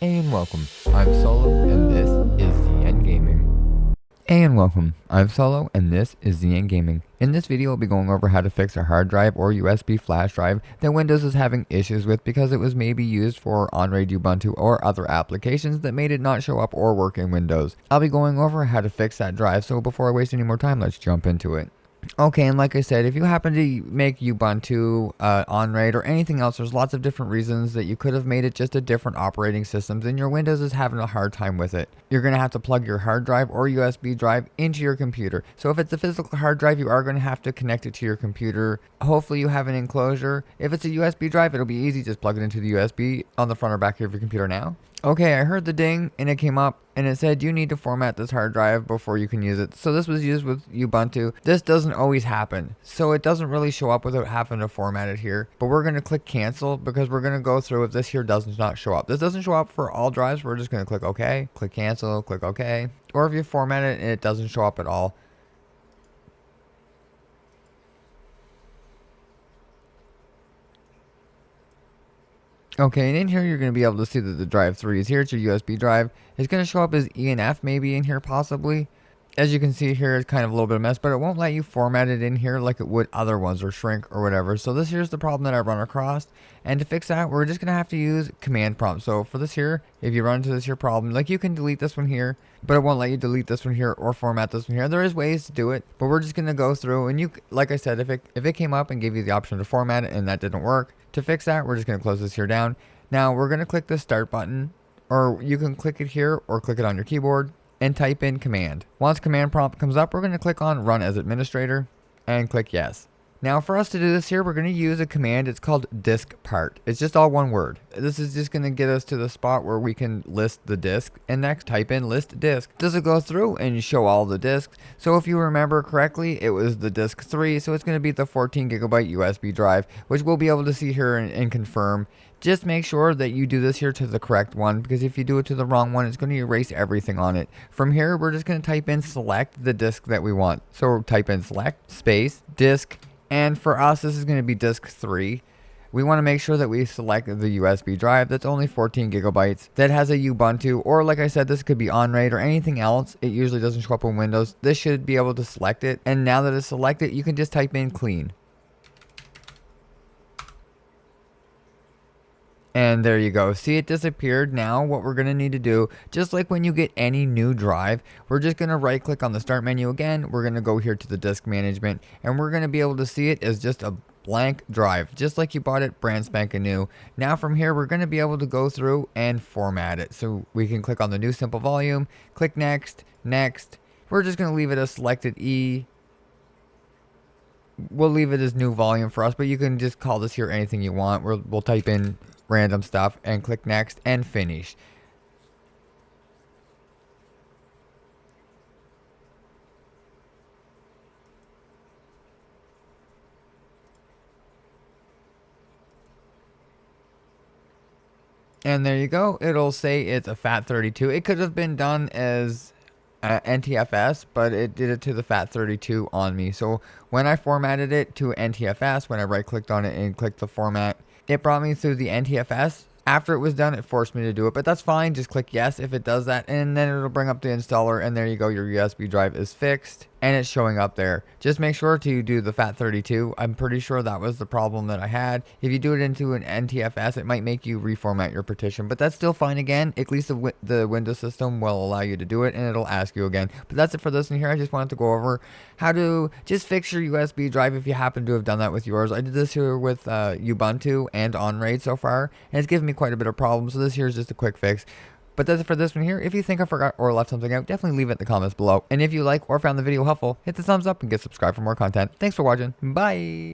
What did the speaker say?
And welcome, I'm Solo, and this is ZN Gaming. And welcome, I'm Solo, and this is ZN Gaming. In this video, I'll be going over how to fix a hard drive or USB flash drive that Windows is having issues with because it was maybe used for unraid Ubuntu or other applications that made it not show up or work in Windows. I'll be going over how to fix that drive, so before I waste any more time, let's jump into it. Okay, and like I said, if you happen to make Ubuntu, unraid, or anything else, there's lots of different reasons that you could have made it just a different operating system, and your Windows is having a hard time with it. You're going to have to plug your hard drive or USB drive into your computer. So if it's a physical hard drive, you are going to have to connect it to your computer. Hopefully you have an enclosure. If it's a USB drive, it'll be easy. Just plug it into the USB on the front or back of your computer now. Okay, I heard the ding and it came up and it said you need to format this hard drive before you can use it. So this was used with Ubuntu. This doesn't always happen. So it doesn't really show up without having to format it here. But we're going to click cancel because we're going to go through if this here does not show up. This doesn't show up for all drives. We're just going to click OK, click cancel, click OK. Or if you format it and it doesn't show up at all, okay, and in here you're going to be able to see that the drive 3 is here. It's your USB drive. It's going to show up as E and F maybe in here possibly. As you can see here, it's kind of a little bit of a mess, but it won't let you format it in here like it would other ones or shrink or whatever. So this here's the problem that I run across. And to fix that, we're just going to have to use command prompt. So for this here, if you run into this here problem, like you can delete this one here, but it won't let you delete this one here or format this one here. There is ways to do it, but we're just going to go through and you, like I said, if it came up and gave you the option to format it and that didn't work, to fix that, we're just going to close this here down. Now we're going to click the start button, or you can click it here or click it on your keyboard and type in command. Once command prompt comes up, we're going to click on run as administrator and click yes. Now for us to do this here, we're going to use a command. It's called disk part. It's just all one word. This is just going to get us to the spot where we can list the disk, and next type in list disk. This will go through and show all the disks. So if you remember correctly, it was the disk 3, so it's going to be the 14 gigabyte USB drive, which we'll be able to see here and confirm. Just make sure that you do this here to the correct one, because if you do it to the wrong one, it's going to erase everything on it. From here, we're just going to type in select the disk that we want. So we'll type in select space disk, and for us, this is going to be disk 3. We want to make sure that we select the USB drive that's only 14 gigabytes, that has a Ubuntu, or like I said, this could be unraid or anything else. It usually doesn't show up on Windows. This should be able to select it, and now that it's selected, you can just type in clean. And there you go. See, it disappeared. Now what we're going to need to do, just like when you get any new drive, we're just going to right click on the start menu again. We're going to go here to the disk management, and we're going to be able to see it as just a blank drive, just like you bought it brand spanking new. Now from here, we're going to be able to go through and format it. So we can click on the new simple volume, click next, next. We're just going to leave it as selected E. We'll leave it as new volume for us, but you can just call this here anything you want. We'll type in random stuff and click next and finish. And there you go. It'll say it's a FAT32. It could have been done as NTFS, but it did it to the FAT32 on me. So when I formatted it to NTFS, when I right clicked on it and clicked the format, it brought me through the NTFS. After it was done, it forced me to do it, but that's fine. Just click yes if it does that, and then it'll bring up the installer, and there you go. Your USB drive is fixed, and it's showing up there. Just make sure to do the FAT32. I'm pretty sure that was the problem that I had. If you do it into an NTFS, it might make you reformat your partition, but that's still fine again. At least the Windows system will allow you to do it, and it'll ask you again. But that's it for this one here. I just wanted to go over how to just fix your USB drive if you happen to have done that with yours. I did this here with Ubuntu and unraid so far, and it's given me quite a bit of problems, so this here is just a quick fix. But that's it for this one here. If you think I forgot or left something out, definitely leave it in the comments below. And if you like or found the video helpful, hit the thumbs up and get subscribed for more content. Thanks for watching. Bye!